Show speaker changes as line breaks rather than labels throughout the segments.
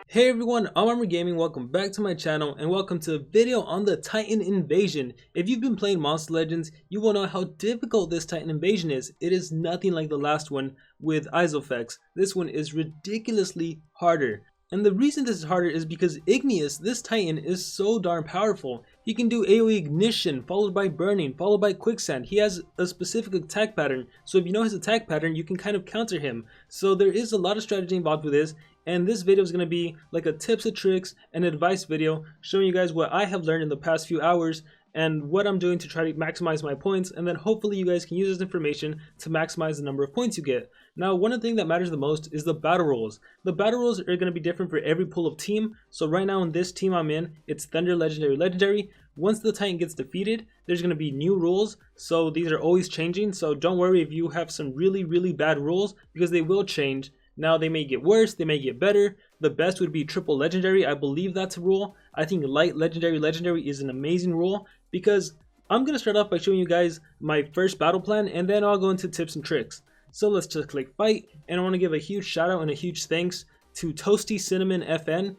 Hey everyone, I'm Armor Gaming, welcome back to my channel and welcome to a video on the Titan Invasion. If you've been playing Monster Legends, you will know how difficult this Titan Invasion is. It is nothing like the last one with Isofex. This one is ridiculously harder. And the reason this is harder is because Igneaus, this Titan, is so darn powerful. He can do AoE Ignition, followed by Burning, followed by Quicksand. He has a specific attack pattern, so if you know his attack pattern, you can kind of counter him. So there is a lot of strategy involved with this, and this video is going to be like a tips and tricks and advice video showing you guys what I have learned in the past few hours and what I'm doing to try to maximize my points, and then hopefully you guys can use this information to maximize the number of points you get. Now, one of the things that matters the most is the battle rules. The battle rules are going to be different for every pool of team. So right now in this team I'm in, it's Thunder, Legendary, Legendary. Once the Titan gets defeated, there's going to be new rules. So these are always changing. So don't worry if you have some really bad rules, because they will change. Now they may get worse, they may get better. The best would be triple legendary. I believe that's a rule. I think light legendary is an amazing rule, because I'm going to start off by showing you guys my first battle plan, and then I'll go into tips and tricks. So let's just click fight, and I want to give a huge shout out and a huge thanks to Toasty Cinnamon FN.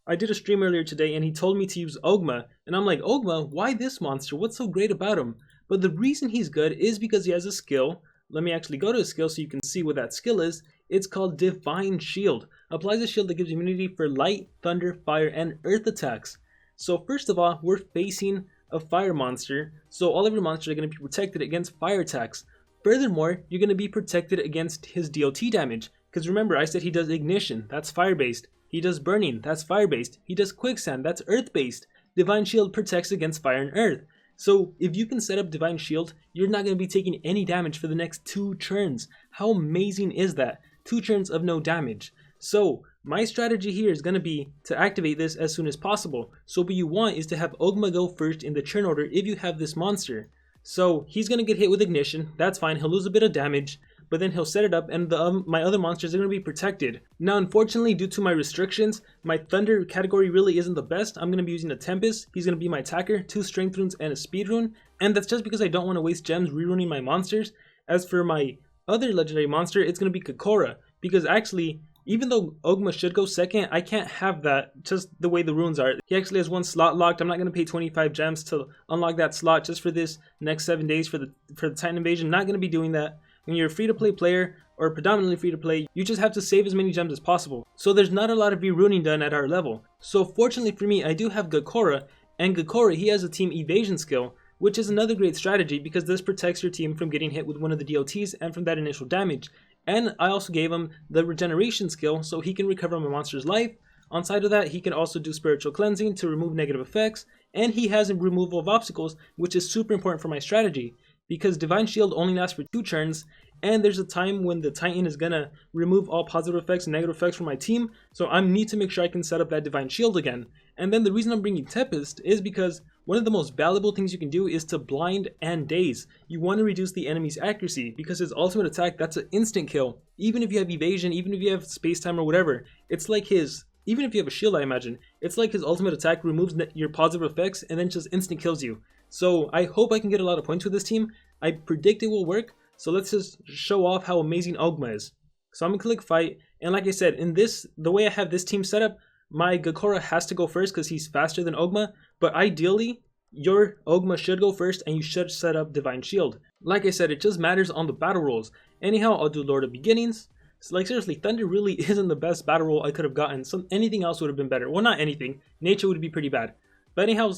I did a stream earlier today and he told me to use Ogma, and I'm like, Ogma, why this monster? What's so great about him? But the reason he's good is because he has a skill. Let me actually go to his skill so you can see what that skill is. It's called Divine Shield. Applies a shield that gives immunity for light, thunder, fire, and earth attacks. So first of all, we're facing a fire monster, so all of your monsters are going to be protected against fire attacks. Furthermore, you're going to be protected against his DOT damage, because remember I said he does Ignition, that's fire based. He does Burning, that's fire based. He does Quicksand, that's earth based. Divine Shield protects against fire and earth. So if you can set up Divine Shield, you're not going to be taking any damage for the next 2 turns. How amazing is that? 2 turns of no damage. So my strategy here is going to be to activate this as soon as possible. So what you want is to have Ogma go first in the turn order if you have this monster. So he's going to get hit with Ignition, that's fine, he'll lose a bit of damage, but then he'll set it up and my other monsters are going to be protected. Now unfortunately, due to my restrictions, my Thunder category really isn't the best. I'm going to be using a Tempest, he's going to be my attacker, 2 Strength runes and a Speed rune, and that's just because I don't want to waste gems reruning my monsters. As for my other legendary monster, it's going to be Kakura, because actually, even though Ogma should go second, I can't have that just the way the runes are. He actually has 1 slot locked. I'm not going to pay 25 gems to unlock that slot just for this next 7 days for the Titan Invasion. Not going to be doing that. When you're a free-to-play player, or predominantly free-to-play, you just have to save as many gems as possible. So there's not a lot of reruning done at our level. So fortunately for me, I do have Gakora, and Gakora, he has a team evasion skill, which is another great strategy because this protects your team from getting hit with one of the DOTs and from that initial damage. And I also gave him the regeneration skill so he can recover my monster's life. On side of that, he can also do spiritual cleansing to remove negative effects, and he has a removal of obstacles, which is super important for my strategy because Divine Shield only lasts for 2 turns, and there's a time when the Titan is gonna remove all positive effects and negative effects from my team, so I need to make sure I can set up that Divine Shield again. And then the reason I'm bringing Tempest is because one of the most valuable things you can do is to blind and daze. You want to reduce the enemy's accuracy because his ultimate attack, that's an instant kill. Even if you have evasion, even if you have space time or whatever, it's like even if you have a shield, I imagine, it's like his ultimate attack removes your positive effects and then just instant kills you. So I hope I can get a lot of points with this team. I predict it will work. So let's just show off how amazing Ogma is. So I'm gonna click fight, and like I said, in this, the way I have this team set up, my Gakora has to go first because he's faster than Ogma, but ideally, your Ogma should go first and you should set up Divine Shield. Like I said, it just matters on the battle rules. Anyhow, I'll do Lord of Beginnings. So like seriously, Thunder really isn't the best battle rule I could have gotten. Anything else would have been better. Well, not anything. Nature would be pretty bad. But anyhow,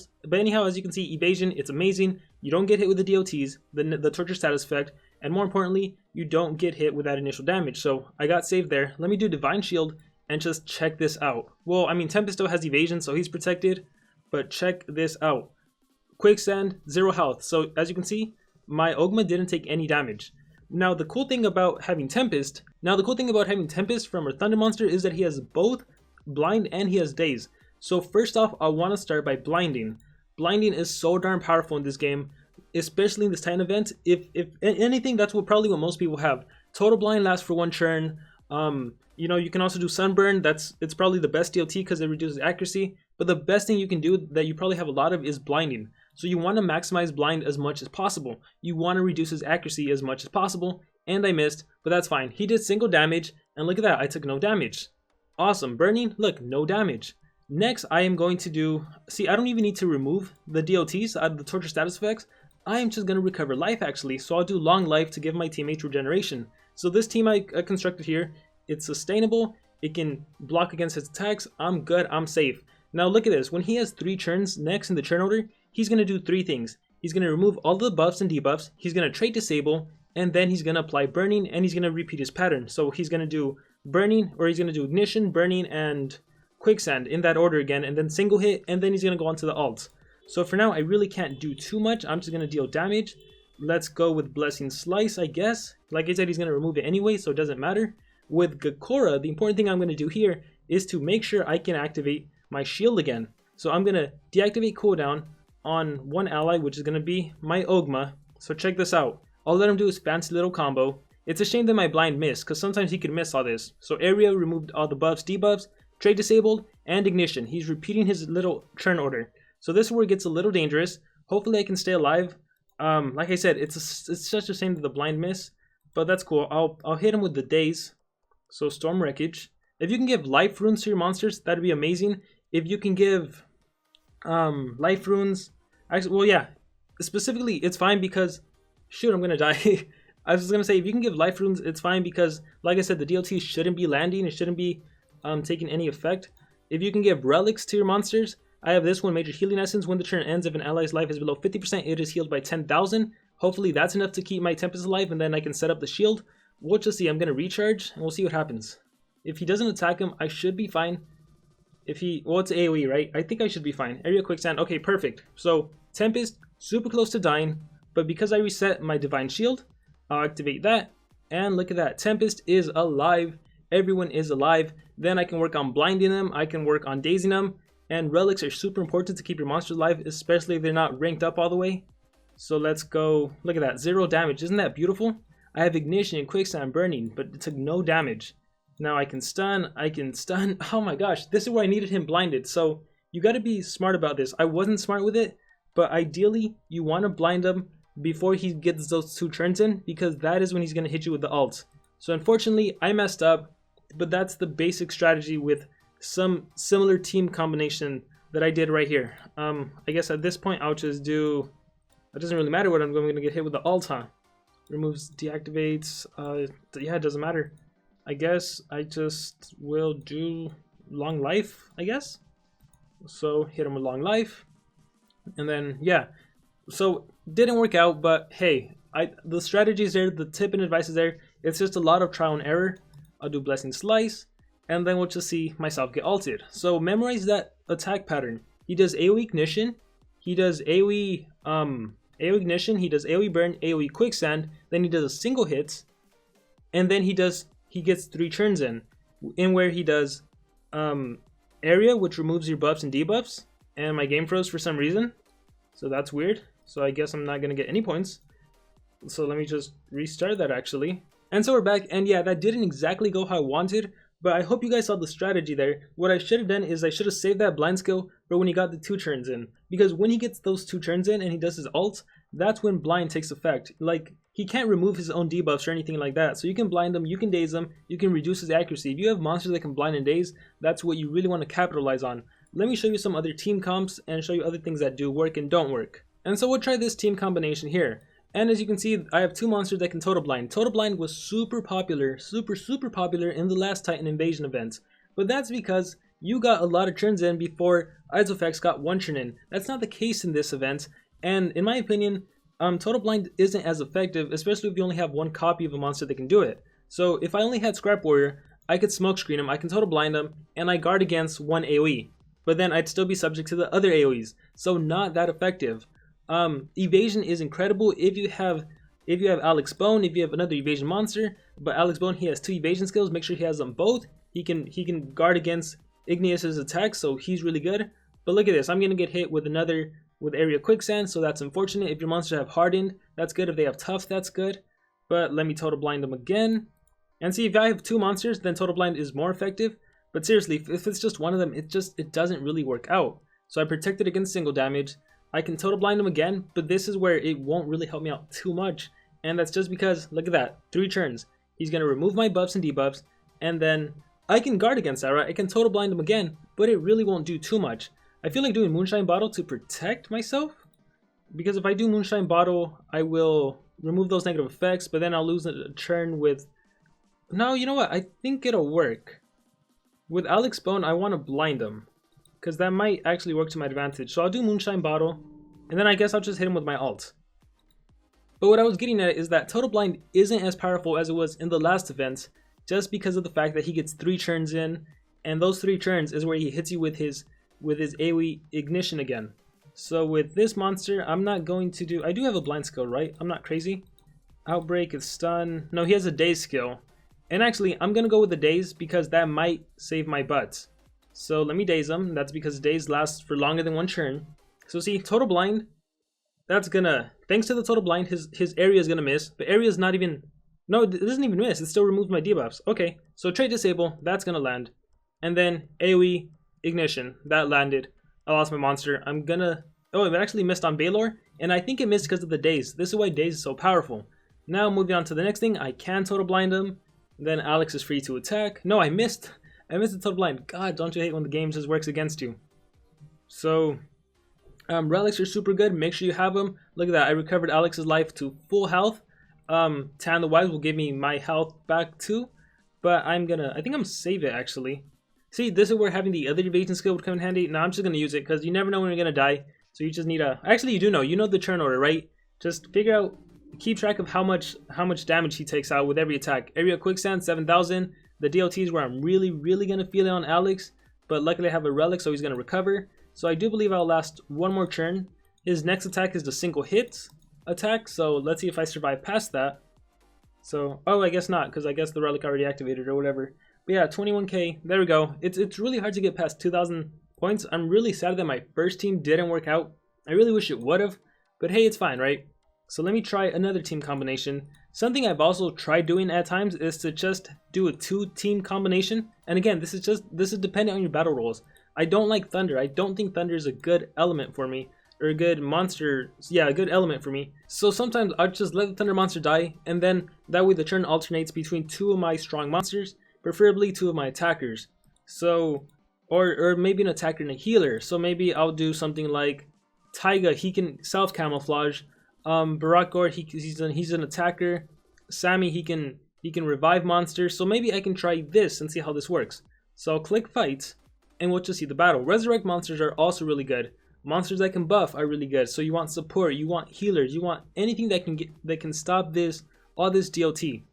as you can see, evasion, it's amazing. You don't get hit with the DOTs, the torture status effect, and more importantly, you don't get hit with that initial damage. So I got saved there. Let me do Divine Shield and just check this out. Well, I mean, Tempest still has evasion, so he's protected, but check this out. Quicksand, 0 health. So as you can see, my Ogma didn't take any damage. Now the cool thing about having Tempest from our Thunder monster is that he has both blind and he has daze. So first off, I want to start by blinding. Blinding is so darn powerful in this game, especially in this Titan event. If anything, that's probably what most people have. Total blind lasts for 1 turn. You know, you can also do sunburn. It's probably the best DLT because it reduces accuracy. But the best thing you can do that you probably have a lot of is blinding. So you want to maximize blind as much as possible. You want to reduce his accuracy as much as possible. And I missed, but that's fine. He did single damage, and look at that, I took no damage. Awesome. Burning, look, no damage. Next, I am going to do, see, I don't even need to remove the DOTs out of the torture status effects. I am just going to recover life actually, so I'll do long life to give my teammates regeneration. So this team I constructed here, it's sustainable, it can block against his attacks, I'm good, I'm safe. Now look at this, when he has 3 turns next in the turn order, he's going to do 3 things. He's going to remove all the buffs and debuffs, he's going to trait disable, and then he's going to apply burning, and he's going to repeat his pattern. So he's going to do burning, or he's going to do ignition, burning, and quicksand in that order again, and then single hit, and then he's going to go on to the alt. So for now, I really can't do too much. I'm just going to deal damage. Let's go with Blessing Slice, I guess. Like I said, he's going to remove it anyway, so it doesn't matter. With Gakora, the important thing I'm going to do here is to make sure I can activate my shield again. So I'm going to deactivate cooldown on one ally, which is going to be my Ogma. So check this out. I'll let him do his fancy little combo. It's a shame that my blind missed, because sometimes he could miss all this. So area removed all the buffs, debuffs, trait disabled, and ignition. He's repeating his little turn order. So this is where it gets a little dangerous. Hopefully I can stay alive. Like I said, it's such a shame that the blind miss, but that's cool. I'll hit him with the daze. So Storm Wreckage. If you can give life runes to your monsters, that'd be amazing. If you can give life runes, actually, well, yeah, specifically it's fine because, shoot, I'm gonna die. I was gonna say, if you can give life runes, it's fine because, like I said, the DLT shouldn't be landing. It shouldn't be taking any effect. If you can give relics to your monsters, I have this one, Major Healing Essence. When the turn ends, if an ally's life is below 50%, it is healed by 10,000. Hopefully that's enough to keep my Tempest alive, and then I can set up the shield. We'll just see. I'm gonna recharge, and we'll see what happens. If he doesn't attack him, I should be fine. If he, well, it's AoE, right? I think I should be fine. Area Quicksand, okay, perfect. So Tempest, super close to dying, but because I reset my Divine Shield, I'll activate that, and look at that. Tempest is alive. Everyone is alive. Then I can work on blinding them. I can work on dazing them. And relics are super important to keep your monsters alive, especially if they're not ranked up all the way. So let's go. Look at that. 0 damage. Isn't that beautiful? I have ignition and quicksand burning, but it took no damage. Now I can stun. I can stun. Oh my gosh. This is where I needed him blinded. So you got to be smart about this. I wasn't smart with it, but ideally you want to blind him before he gets those 2 turns in, because that is when he's going to hit you with the ult. So unfortunately I messed up, but that's the basic strategy with some similar team combination that I did right here. I guess at this point I'll just do, it doesn't really matter what I'm going to get hit with the ult, huh? Removes, deactivates, yeah, it doesn't matter. I guess I just will do long life, I guess. So hit him with long life, and then yeah. So didn't work out, but hey, the strategy is there, the tip and advice is there. It's just a lot of trial and error. I'll do Blessing Slice, and then we'll just see myself get ulted. So memorize that attack pattern. He does AoE Ignition, he does AoE Ignition, he does AoE Burn, AoE Quicksand, then he does a single hit, and then he gets 3 turns in where he does Area, which removes your buffs and debuffs, and my game froze for some reason, so that's weird. So I guess I'm not gonna get any points. So let me just restart that actually. And so we're back, and yeah, that didn't exactly go how I wanted, but I hope you guys saw the strategy there. What I should have done is I should have saved that blind skill for when he got the 2 turns in, because when he gets those 2 turns in and he does his ult, that's when blind takes effect. Like, he can't remove his own debuffs or anything like that, so you can blind him, you can daze him, you can reduce his accuracy. If you have monsters that can blind and daze, that's what you really want to capitalize on. Let me show you some other team comps and show you other things that do work and don't work. And so we'll try this team combination here. And as you can see, I have 2 monsters that can Total Blind. Total Blind was super popular, super popular in the last Titan Invasion event. But that's because you got a lot of turns in before Isofex got 1 turn in. That's not the case in this event. And in my opinion, Total Blind isn't as effective, especially if you only have 1 copy of a monster that can do it. So if I only had Scrap Warrior, I could smoke screen him, I can Total Blind him, and I guard against 1 AoE. But then I'd still be subject to the other AoEs. So not that effective. Evasion is incredible if you have Alex Bone, if you have another evasion monster, but Alex Bone, he has 2 evasion skills. Make sure he has them both. He can guard against Igneaus' attacks, so he's really good. But look at this, I'm gonna get hit with Area Quicksand, so that's unfortunate. If your monsters have Hardened, that's good. If they have Tough, that's good. But let me Total Blind them again. And see, if I have 2 monsters, then Total Blind is more effective. But seriously, if it's just one of them, it doesn't really work out. So I protected against single damage. I can Total Blind him again, but this is where it won't really help me out too much. And that's just because, look at that, 3 turns. He's going to remove my buffs and debuffs, and then I can guard against that, right? I can total blind him again, but it really won't do too much. I feel like doing Moonshine Bottle to protect myself, because if I do Moonshine Bottle, I will remove those negative effects, but then I'll lose a turn with... No, you know what? I think it'll work. With Alex Bone, I want to blind him, because that might actually work to my advantage. So I'll do Moonshine Bottle, and then I guess I'll just hit him with my ult. But what I was getting at is that Total Blind isn't as powerful as it was in the last event, just because of the fact that he gets 3 turns in, and those 3 turns is where he hits you with his AoE Ignition again. So with this monster, I'm not going to do... I do have a blind skill, right? I'm not crazy. Outbreak is stun. No, he has a daze skill. And actually, I'm going to go with the daze because that might save my butt. So let me daze him. That's because daze lasts for longer than 1 turn. So see, Total Blind, that's gonna... Thanks to the Total Blind, his area is gonna miss. But area is not even... No, it doesn't even miss. It still removes my debuffs. Okay, so Trait Disable, that's gonna land. And then AoE Ignition, that landed. I lost my monster. I'm gonna... Oh, it actually missed on Baylor, and I think it missed because of the daze. This is why daze is so powerful. Now moving on to the next thing, I can Total Blind him. Then Alex is free to attack. No, I missed the Total Blind. God, don't you hate when the game just works against you? So, relics are super good. Make sure you have them. Look at that. I recovered Alex's life to full health. Tan the Wise will give me my health back too. But I think I'm gonna save it actually. See, this is where having the other evasion skill would come in handy. Now I'm just gonna use it because you never know when you're gonna die. So you just need a... Actually, you do know. You know the turn order, right? Just figure out... Keep track of how much damage he takes out with every attack. Area Quicksand, 7,000. The DLT is where I'm really gonna feel it on Alex. But luckily I have a relic, so he's gonna recover. So I do believe I'll last 1 more turn. His next attack is the single hit attack. So let's see if I survive past that. So, oh, I guess not, because I guess the relic already activated or whatever. But yeah, 21k. There we go. It's really hard to get past 2,000 points. I'm really sad that my first team didn't work out. I really wish it would have. But hey, it's fine, right? So let me try another team combination. Something I've also tried doing at times is to just do a 2-team combination. And again, this is dependent on your battle rolls. I don't like Thunder. I don't think Thunder is a good element for me. Or a good monster. Yeah, a good element for me. So sometimes I'll just let the Thunder monster die. And then that way the turn alternates between 2 of my strong monsters. Preferably 2 of my attackers. So, or maybe an attacker and a healer. So maybe I'll do something like Taiga. He can self-camouflage. Barakgor, he's an attacker. Sammy, he can revive monsters. So maybe I can try this and see how this works. So I'll click fight, and we'll just see the battle. Resurrect monsters are also really good. Monsters that can buff are really good. So you want support, you want healers, you want anything that can stop all this DLT.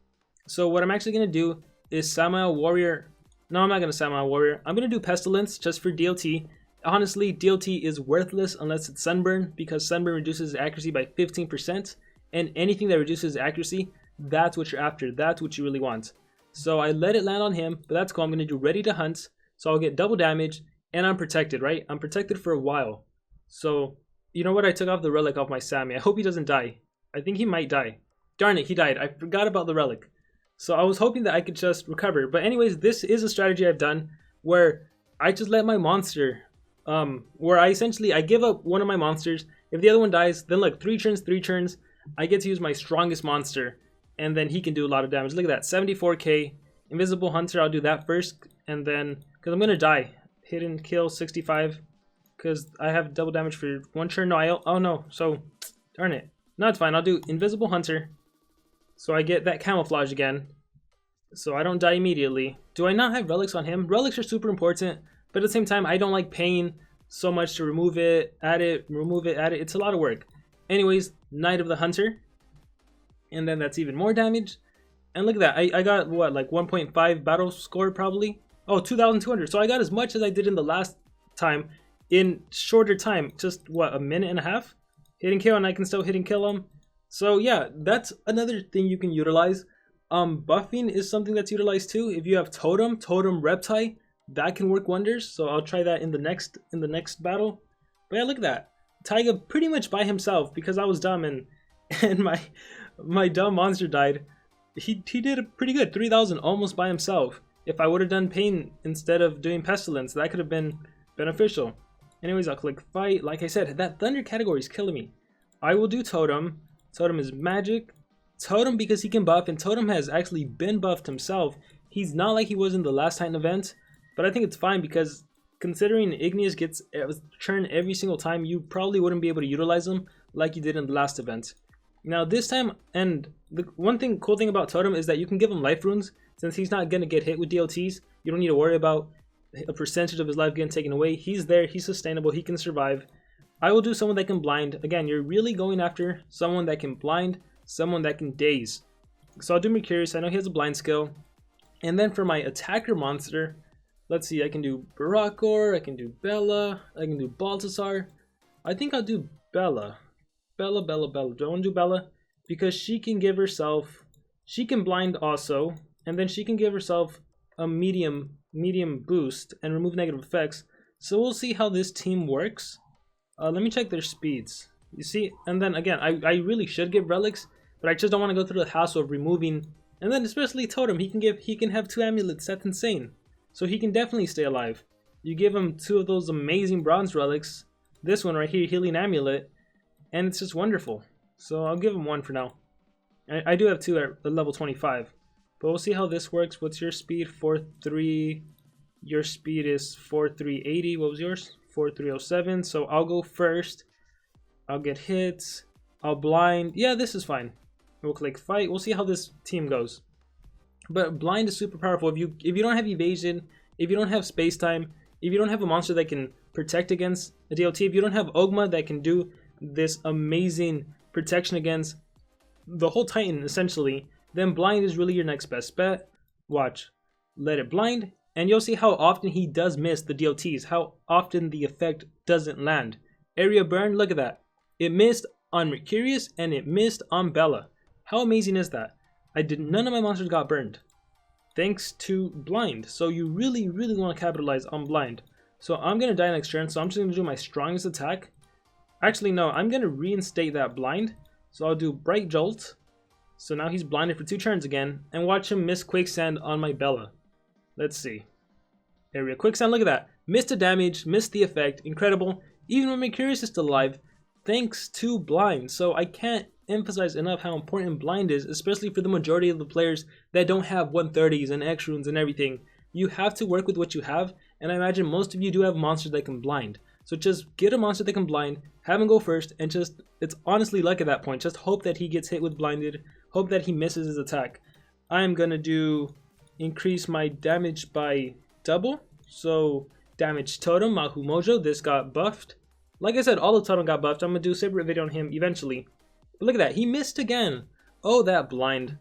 So what I'm actually gonna do is Samael Warrior. No, I'm not gonna Samael Warrior. I'm gonna do Pestilence just for DLT. Honestly, DLT is worthless unless it's Sunburn, because Sunburn reduces accuracy by 15%, and anything that reduces accuracy, that's what you're after, that's what you really want. So I let it land on him, but that's cool. I'm going to do Ready to Hunt, so I'll get double damage, and I'm protected, right? I'm protected for a while. So, you know what? I took off the relic off my Sammy. I hope he doesn't die. I think he might die. Darn it, he died. I forgot about the relic. So I was hoping that I could just recover. But anyways, this is a strategy I've done where I just let my monster... where I give up one of my monsters. If the other one dies, then like 3 turns, I get to use my strongest monster, and then he can do a lot of damage. Look at that, 74k. Invisible Hunter, I'll do that first, and then, because I'm gonna die. Hit and kill, 65, because I have double damage for 1 turn. No, oh no, so, darn it. No, it's fine, I'll do Invisible Hunter, so I get that camouflage again, so I don't die immediately. Do I not have relics on him? Relics are super important. But at the same time, I don't like paying so much to remove it, add it, remove it, add it. It's a lot of work. Anyways, Knight of the Hunter. And then that's even more damage. And look at that. I got, what, like 1.5 battle score probably? Oh, 2,200. So I got as much as I did in the last time in shorter time. Just, what, a minute and a half? Hit and kill, and I can still hit and kill them. So yeah, that's another thing you can utilize. Buffing is something that's utilized too. If you have Totem Reptile, that can work wonders, so I'll try that in the next battle. But yeah, look at that. Taiga pretty much by himself, because I was dumb and my dumb monster died. He did pretty good, 3,000 almost by himself. If I would have done Pain instead of doing Pestilence, that could have been beneficial. Anyways, I'll click fight. Like I said, that Thunder category is killing me. I will do Totem. Totem is magic. Totem because he can buff, and Totem has actually been buffed himself. He's not like he was in the last Titan event, but I think it's fine because considering Igneaus gets a turn every single time, you probably wouldn't be able to utilize him like you did in the last event. Now this time, and the cool thing about Totem is that you can give him life runes. Since he's not going to get hit with DLTs, you don't need to worry about a percentage of his life getting taken away. He's there, he's sustainable, he can survive. I will do someone that can blind. Again, you're really going after someone that can blind, someone that can daze. So I'll do Mercurius. I know he has a blind skill. And then for my attacker monster, let's see, I can do Barakor, I can do Bella, I can do Baltasar. I think I'll do Bella. Bella. Do I want to do Bella? Because she can give herself, she can blind also, and then she can give herself a medium boost and remove negative effects. So we'll see how this team works. Let me check their speeds. You see, and then again, I really should give relics, but I just don't want to go through the hassle of removing. And then especially Totem, he can have 2 amulets. That's insane. So he can definitely stay alive. You give him 2 of those amazing bronze relics. This one right here, Healing Amulet, and it's just wonderful. So I'll give him 1 for now. I do have 2 at level 25, but we'll see how this works. What's your speed? 4.3. Your speed is 4.380. What was yours? 4.307. So I'll go first. I'll get hits. I'll blind. Yeah, this is fine. We'll click fight. We'll see how this team goes. But blind is super powerful. If you don't have evasion, if you don't have space time, if you don't have a monster that can protect against a DLT, if you don't have Ogma that can do this amazing protection against the whole Titan essentially, then blind is really your next best bet. Watch. Let it blind, and you'll see how often he does miss the DLTs, how often the effect doesn't land. Area burn, look at that. It missed on Mercurius and it missed on Bella. How amazing is that? None of my monsters got burned thanks to blind. So you really want to capitalize on blind. So I'm gonna die next turn, so I'm just gonna do my strongest attack. Actually no, I'm gonna reinstate that blind. So I'll do Bright Jolt. So now he's blinded for 2 turns again, and watch him miss Quicksand on my Bella. Let's see. Area Quicksand, look at that. Missed the damage, missed the effect, incredible. Even when Mercurius is still alive, thanks to blind. So I can't emphasize enough how important blind is, especially for the majority of the players that don't have 130s and X runes and everything. You have to work with what you have, and I imagine most of you do have monsters that can blind. So just get a monster that can blind, have him go first, and just, it's honestly luck at that point. Just hope that he gets hit with blinded, hope that he misses his attack. I'm gonna do increase my damage by double. So damage Totem, Mahu Mojo, this got buffed. Like I said, all the Totem got buffed. I'm gonna do a separate video on him eventually. But look at that, he missed again. Oh, that blind.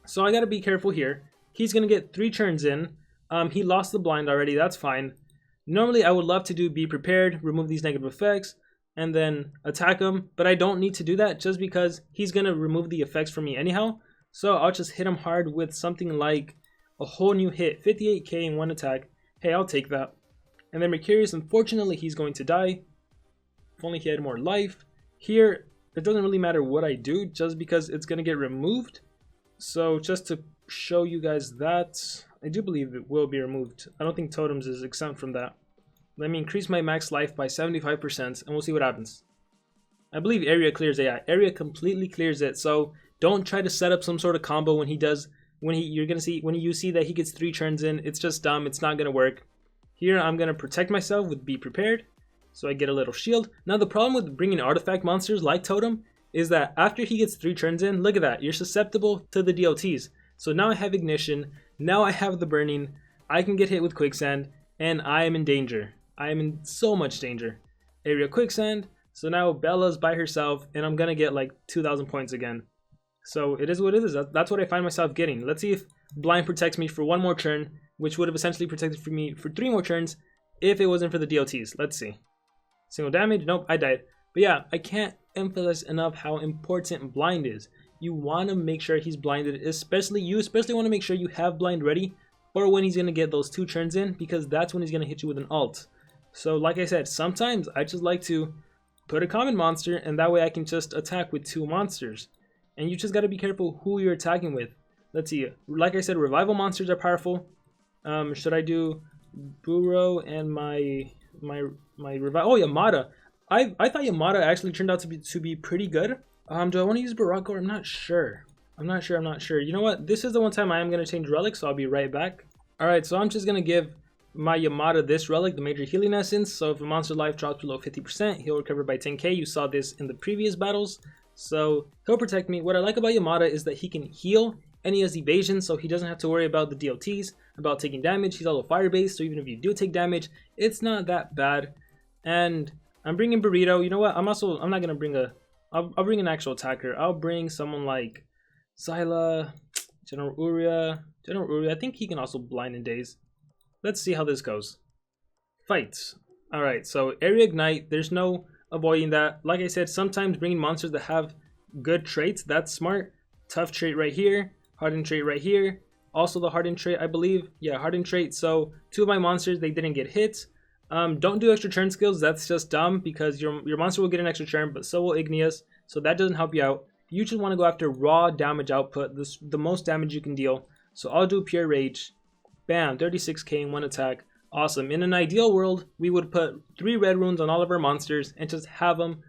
So I gotta be careful here. He's gonna get 3 turns in. He lost the blind already, that's fine. Normally I would love to do be prepared, remove these negative effects, and then attack him, but I don't need to do that just because he's gonna remove the effects from me anyhow. So I'll just hit him hard with something like a whole new hit, 58k in 1 attack. Hey, I'll take that. And then Mercurius, unfortunately, he's going to die. If only he had more life. Here, it doesn't really matter what I do just because it's gonna get removed. So just to show you guys that, I do believe it will be removed. I don't think Totems is exempt from that. Let me increase my max life by 75% and we'll see what happens. I believe Area clears it. Yeah, Area completely clears it. So don't try to set up some sort of combo when he does, when you see that he gets 3 turns in. It's just dumb. It's not gonna work. Here I'm gonna protect myself with Be Prepared, so I get a little shield. Now the problem with bringing artifact monsters like Totem is that after he gets 3 turns in, look at that, you're susceptible to the DLTs. So now I have Ignition, now I have the Burning, I can get hit with Quicksand, and I am in danger. I am in so much danger. Area Quicksand, so now Bella's by herself, and I'm gonna get like 2,000 points again. So it is what it is. That's what I find myself getting. Let's see if Blind protects me for 1 more turn, which would have essentially protected for me for 3 more turns if it wasn't for the DLTs. Let's see. Single damage? Nope, I died. But yeah, I can't emphasize enough how important blind is. You want to make sure he's blinded, especially want to make sure you have blind ready for when he's going to get those 2 turns in, because that's when he's going to hit you with an ult. So like I said, sometimes I just like to put a common monster, and that way I can just attack with 2 monsters. And you just got to be careful who you're attacking with. Let's see. Like I said, revival monsters are powerful. Should I do Burrow and my revival? Oh, Yamada. I thought Yamada actually turned out to be pretty good. Do I want to use Barako? I'm not sure. I'm not sure. You know what? This is the one time I am going to change relics, so I'll be right back. Alright, so I'm just going to give my Yamada this relic, the Major Healing Essence. So if a monster life drops below 50%, he'll recover by 10k. You saw this in the previous battles. So he'll protect me. What I like about Yamada is that he can heal and he has evasion, so he doesn't have to worry about the DLTs, about taking damage. He's also fire based, so even if you do take damage, it's not that bad. And I'm bringing Burrito. You know what? I'm not going to bring I'll bring an actual attacker. I'll bring someone like Zyla, General Uria. I think he can also blind in daze. Let's see how this goes. Fights. Alright, so Area Ignite, there's no avoiding that. Like I said, sometimes bringing monsters that have good traits, that's smart. Tough trait right here, hardened trait right here. Also the hardened trait, I believe. Yeah, hardened trait. So 2 of my monsters, they didn't get hit. Don't do extra turn skills, that's just dumb because your monster will get an extra turn, but so will Igneaus. So that doesn't help you out. You just want to go after raw damage output, the most damage you can deal. So I'll do Pure Rage. Bam, 36k in 1 attack. Awesome. In an ideal world, we would put 3 red runes on all of our monsters and just have them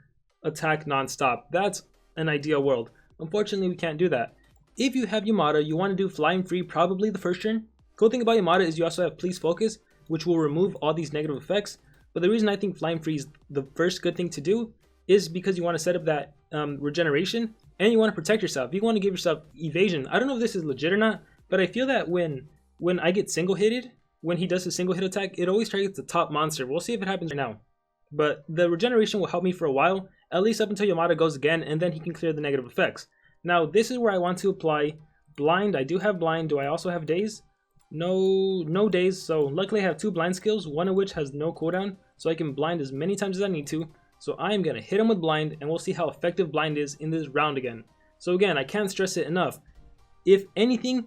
attack non-stop. That's an ideal world. Unfortunately, we can't do that. If you have Yamada, you want to do Flying Free probably the first turn. Cool thing about Yamada is you also have Please Focus, which will remove all these negative effects. But the reason I think Flying Free is the first good thing to do is because you want to set up that regeneration and you want to protect yourself. You want to give yourself evasion. I don't know if this is legit or not, but I feel that when I get single hitted, when he does his single hit attack, it always targets the top monster. We'll see if it happens right now. But the regeneration will help me for a while, at least up until Yamada goes again, and then he can clear the negative effects. Now, this is where I want to apply Blind. I do have Blind. Do I also have Daze? No Daze. So luckily I have 2 blind skills, one of which has no cooldown, so I can blind as many times as I need to. So I am going to hit him with Blind, and we'll see how effective Blind is in this round again. So again, I can't stress it enough. If anything,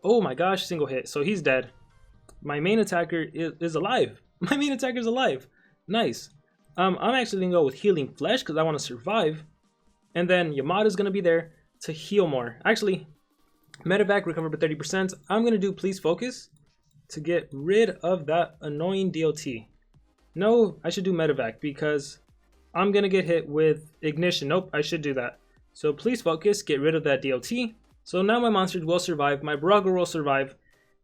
oh my gosh, single hit. So he's dead. My main attacker is alive. My main attacker is alive. Nice. I'm actually going to go with Healing Flesh because I want to survive. And then Yamada is going to be there to heal more. Actually, Medevac recover by 30%. I'm going to do Please Focus to get rid of that annoying DLT. No, I should do Medevac because I'm going to get hit with Ignition. Nope, I should do that. So Please Focus, get rid of that DLT. So now my monsters will survive. My Baragor will survive.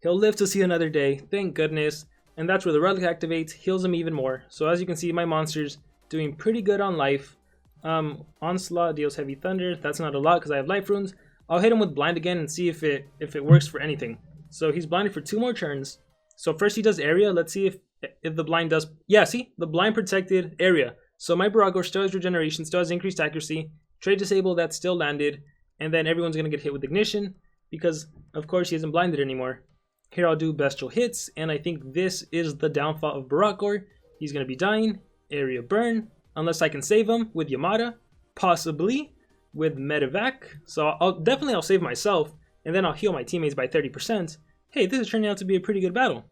He'll live to see another day. Thank goodness. And that's where the relic activates, heals him even more. So as you can see, my monsters doing pretty good on life. Onslaught deals Heavy Thunder. That's not a lot because I have life runes. I'll hit him with Blind again and see if it works for anything. So he's blinded for 2 more turns. So first he does Area. Let's see if the blind does. Yeah, see? The blind protected Area. So my Baragor still has regeneration, still has increased accuracy. Trade Disable, that still landed. And then everyone's going to get hit with Ignition because, of course, he isn't blinded anymore. Here I'll do Bestial Hits, and I think this is the downfall of Baragor. He's going to be dying. Area Burn, unless I can save him with Yamada, possibly with Medevac. So I'll save myself, and then I'll heal my teammates by 30%. Hey, this is turning out to be a pretty good battle.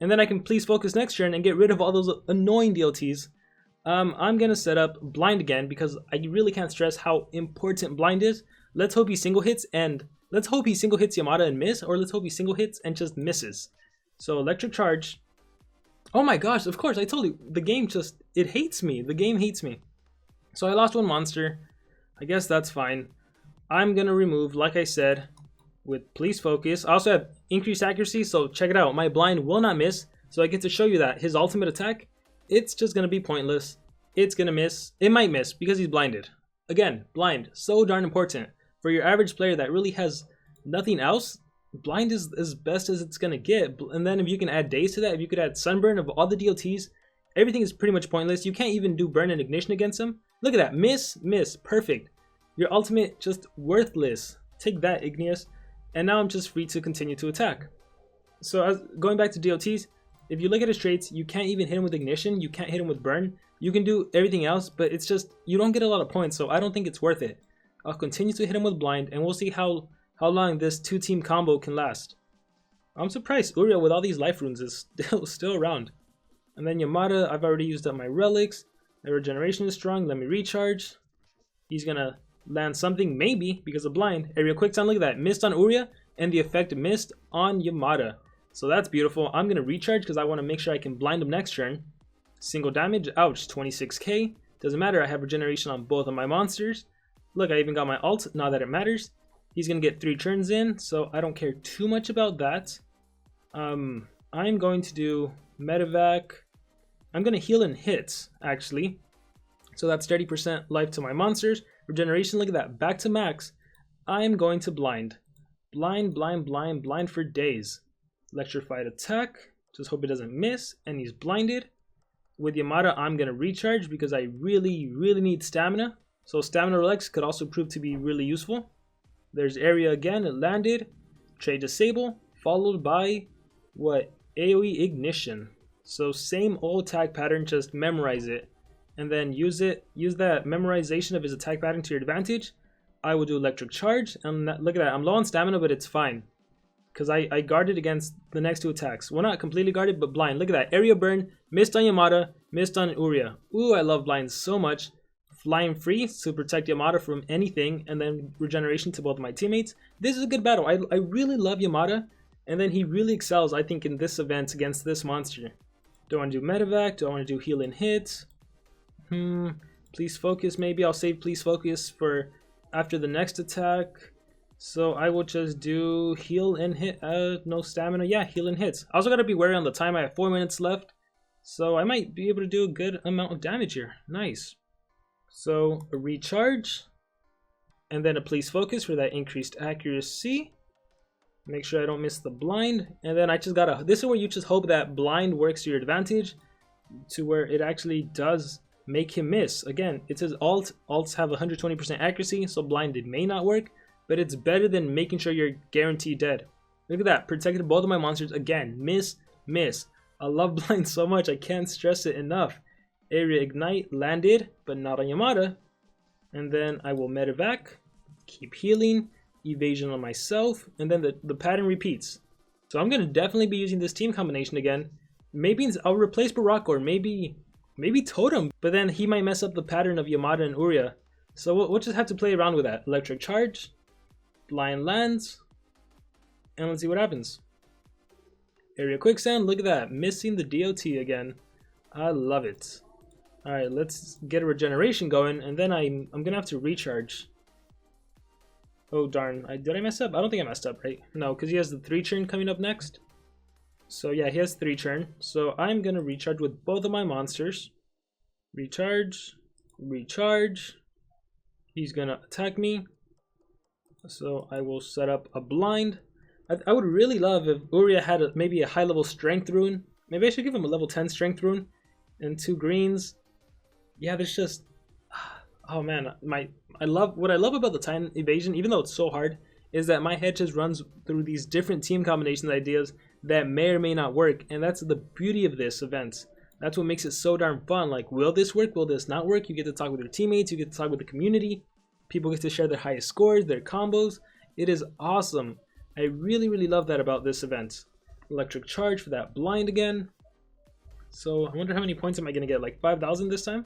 And then I can Please Focus next turn and get rid of all those annoying DLTs. I'm going to set up Blind again because I really can't stress how important Blind is. Let's hope he single hits Yamada and miss, or let's hope he single hits and just misses. So Electric Charge. Oh my gosh, of course, I told you, the game it hates me. The game hates me. So I lost 1 monster. I guess that's fine. I'm going to remove, like I said, with Please Focus. I also have increased accuracy, so check it out. My Blind will not miss, so I get to show you that. His ultimate attack, it's just going to be pointless. It's going to miss. It might miss because he's blinded. Again, Blind, so darn important. For your average player that really has nothing else, Blind is as best as it's going to get. And then if you can add Daze to that, if you could add Sunburn of all the DLTs, everything is pretty much pointless. You can't even do Burn and Ignition against him. Look at that. Miss, perfect. Your ultimate, just worthless. Take that, Igneaus. And now I'm just free to continue to attack. So going back to DLTs, if you look at his traits, you can't even hit him with Ignition. You can't hit him with Burn. You can do everything else, but it's just, you don't get a lot of points, so I don't think it's worth it. I'll continue to hit him with Blind, and we'll see how long this 2-team combo can last. I'm surprised Uriel with all these life runes is still around. And then Yamada, I've already used up my relics. My regeneration is strong. Let me recharge. He's gonna land something, maybe, because of Blind. Area Quick Time, look at that. Missed on Uria, and the effect missed on Yamada. So that's beautiful. I'm gonna recharge because I want to make sure I can blind him next turn. Single damage, ouch, 26k. Doesn't matter, I have regeneration on both of my monsters. Look, I even got my ult, not that it matters. He's gonna get 3 turns in, so I don't care too much about that. I'm going to do medevac. I'm gonna heal in hits actually, so that's 30% life to my monsters. Regeneration, look at that, back to max. I'm going to blind for days. Electrified attack, just hope it doesn't miss, and he's blinded. With Yamada, I'm gonna recharge because I really need stamina. So stamina relics could also prove to be really useful. There's area again, it landed. Trade disable, followed by what? AoE ignition. So same old attack pattern, just memorize it. And then use that memorization of his attack pattern to your advantage. I will do electric charge, and look at that, I'm low on stamina, but it's fine. Because I guarded against the next 2 attacks. Well, not completely guarded, but blind. Look at that, area burn, missed on Yamada, missed on Uria. Ooh, I love blind so much. Flying free to protect Yamada from anything, and then regeneration to both of my teammates. This is a good battle. I really love Yamada, and then he really excels, I think, in this event against this monster. Do I want to do medevac? Do I want to do heal and hit? Please focus, maybe. I'll save please focus for after the next attack. So I will just do heal and hit. No stamina. Yeah, heal and hits. I also gotta be wary on the time. I have 4 minutes left, so I might be able to do a good amount of damage here. Nice. So a recharge, and then a please focus for that increased accuracy. Make sure I don't miss the blind, and then I just gotta. This is where you just hope that blind works to your advantage, to where it actually does make him miss. Again, it says alts have 120% accuracy, so blinded may not work, but it's better than making sure you're guaranteed dead. Look at that, protected both of my monsters. Again, miss. I love blind so much, I can't stress it enough. Area ignite, landed, but not on Yamada. And then I will medevac, keep healing, evasion on myself, and then the pattern repeats. So I'm gonna definitely be using this team combination again. Maybe I'll replace Baraka, or maybe Totem, but then he might mess up the pattern of Yamada and Uria. So we'll just have to play around with that. Electric charge, blind lands, and let's see what happens. Area quicksand, look at that, missing the DOT again. I love it. Alright, let's get a regeneration going, and then I'm gonna have to recharge. Oh darn, did I mess up? I don't think I messed up, right? No, because he has the 3 churn coming up next. So yeah, he has 3 churn. So I'm gonna recharge with both of my monsters. Recharge. He's gonna attack me. So I will set up a blind. I would really love if Uria had maybe a high level strength rune. Maybe I should give him a level 10 strength rune and 2 greens. Yeah, there's just, oh man, what I love about the Titan evasion, even though it's so hard, is that my head just runs through these different team combination ideas that may or may not work, and that's the beauty of this event. That's what makes it so darn fun. Like, will this work? Will this not work? You get to talk with your teammates, you get to talk with the community, people get to share their highest scores, their combos. It is awesome. I really love that about this event. Electric charge for that blind again. So I wonder how many points am I gonna get, like 5,000 this time?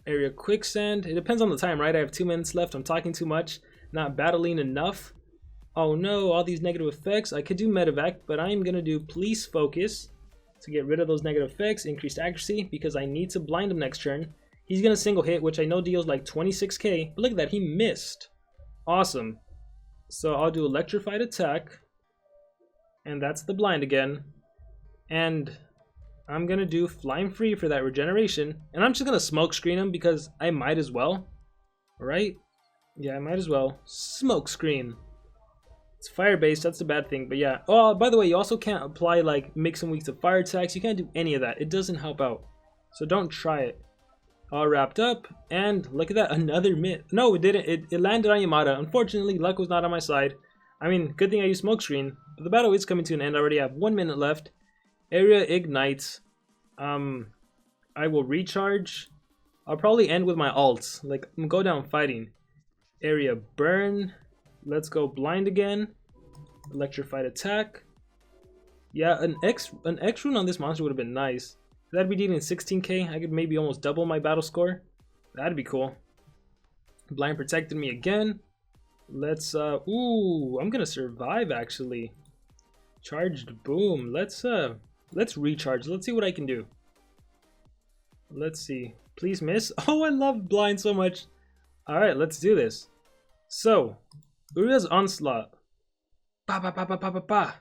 Area quicksand, it depends on the time, right? I have 2 minutes left, I'm talking too much, not battling enough. Oh no, all these negative effects. I could do medevac, but I'm gonna do police focus to get rid of those negative effects, increased accuracy, because I need to blind him next turn. He's gonna single hit, which I know deals like 26k, but look at that, he missed. Awesome. So I'll do electrified attack, and that's the blind again. And I'm gonna do flying free for that regeneration, and I'm just gonna smoke screen him because I might as well. Alright? Yeah, I might as well. Smoke screen. It's fire based, that's the bad thing, but yeah. Oh, by the way, you also can't apply like mix and weak to fire attacks. You can't do any of that. It doesn't help out. So don't try it. All wrapped up, and look at that, another miss. No, it didn't. It landed on Yamada. Unfortunately, luck was not on my side. I mean, good thing I used smoke screen, but the battle is coming to an end. I already have 1 minute left. Area ignites. I will recharge. I'll probably end with my ults. Like, I'm go down fighting. Area burn. Let's go blind again. Electrified attack. Yeah, an X rune on this monster would have been nice. That'd be dealing 16k. I could maybe almost double my battle score. That'd be cool. Blind protected me again. Let's ooh, I'm gonna survive actually. Charged boom. Let's recharge. Let's see what I can do. Let's see. Please miss. Oh, I love blind so much. Alright, let's do this. So Uria's Onslaught. Ba ba ba ba ba ba ba.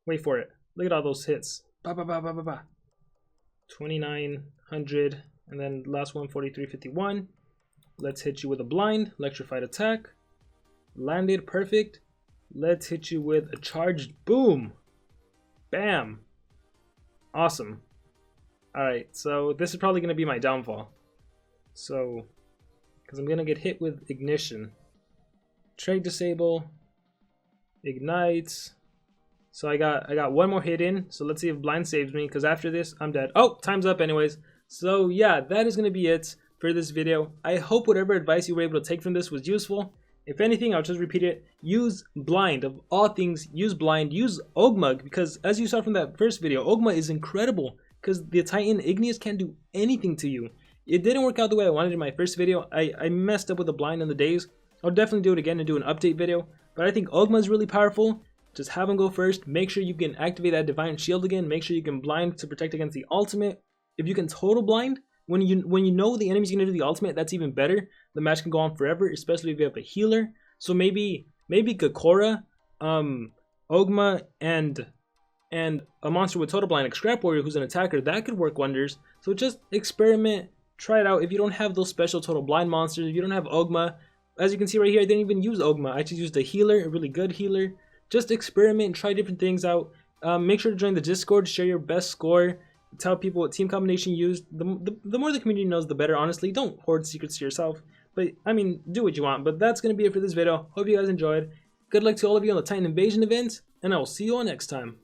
Wait for it. Look at all those hits. Ba ba ba ba ba ba. 2900, and then last one 4351. Let's hit you with a blind, electrified attack. Landed, perfect. Let's hit you with a charged boom. Bam. Awesome. Alright, so this is probably going to be my downfall. So, because I'm going to get hit with Ignition. Trait disable. Ignites. So I got one more hit in. So let's see if blind saves me, because after this, I'm dead. Oh, time's up anyways. So yeah, that is going to be it for this video. I hope whatever advice you were able to take from this was useful. If anything, I'll just repeat it. Use blind. Of all things, use blind. Use Ogma, because as you saw from that first video, Ogma is incredible, because the Titan Igneaus can't do anything to you. It didn't work out the way I wanted in my first video. I messed up with the blind in the days. I'll definitely do it again and do an update video. But I think Ogma is really powerful. Just have him go first. Make sure you can activate that Divine Shield again. Make sure you can blind to protect against the ultimate. If you can total blind, when you know the enemy's gonna do the ultimate, that's even better. The match can go on forever, especially if you have a healer. So maybe Kakora, Ogma, and a monster with total blind like Scrap Warrior who's an attacker, that could work wonders. So just experiment, try it out. If you don't have those special total blind monsters, if you don't have Ogma, as you can see right here, I didn't even use Ogma. I just used a healer, a really good healer. Just experiment, try different things out. Make sure to join the Discord, share your best score, tell people what team combination you used. The more the community knows, the better, honestly. Don't hoard secrets to yourself. But, I mean, do what you want. But that's going to be it for this video. Hope you guys enjoyed. Good luck to all of you on the Titan Invasion event, and I will see you all next time.